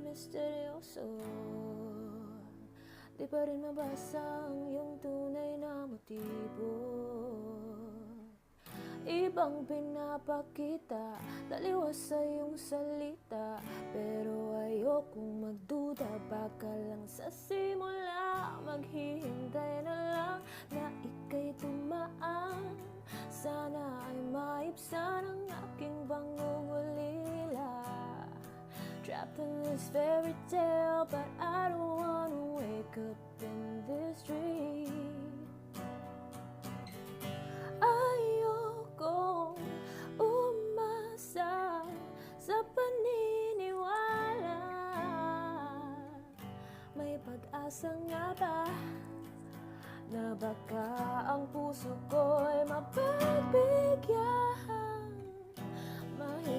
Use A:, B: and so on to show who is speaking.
A: misteryoso. Di pa rin mabasa ang iyong tunay na motibo. Ibang pinapakita, daliwas sa iyong salita, pero ayokong magduda, baka lang sa simula maghihintay na lang na ika'y tumaan. Sana ay maibsan ang aking pangungulila, trapped in this fairy tale, but I don't wanna wake up in this dream. Ayokong umasa sa paniniwala, may pag-asa nga ba na baka ang puso ko'y mapagbigyan?